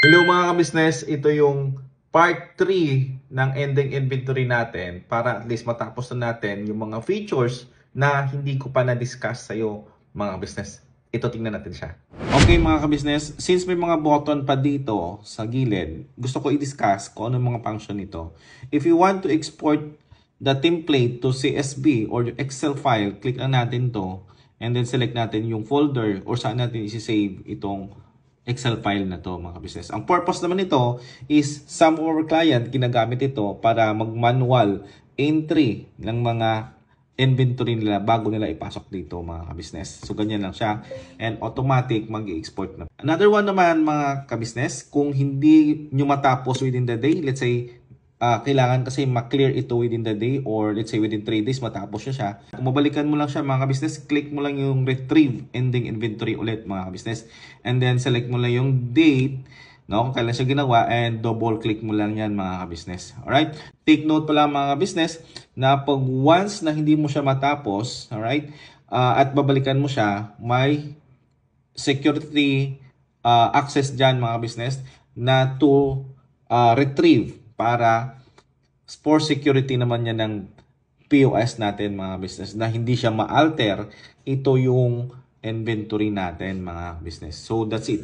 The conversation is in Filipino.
Hello mga ka-business, ito yung part 3 ng ending inventory natin para at least matapos na natin yung mga features na hindi ko pa na-discuss sa'yo mga business. Ito tingnan natin siya. Okay mga ka-business, since may mga button pa dito sa gilid, gusto ko i-discuss kung ano mga function nito. If you want to export the template to CSV or Excel file, click lang natin to and then select natin yung folder or saan natin isi-save itong Excel file na to mga business. Ang purpose naman nito is some of our client ginagamit ito para mag-manual entry ng mga inventory nila bago nila ipasok dito mga ka-business. So ganyan lang siya and automatic mag-export na. Another one naman mga ka-business, kung hindi nyo matapos within the day, let's say kailangan kasi ma-clear ito within the day or let's say within 3 days matapos siya. Kung mabalikan mo lang siya mga business, click mo lang yung retrieve ending inventory ulit mga business. And then select mo lang yung date, no, kung kailan siya ginawa and double click mo lang yan mga business. Alright? Take note pala mga business na pag once na hindi mo siya matapos, alright, at babalikan mo siya, may security access dyan mga business na to retrieve para for security naman yan ng POS natin mga business na hindi siya ma-alter. Ito yung inventory natin mga business. So that's it.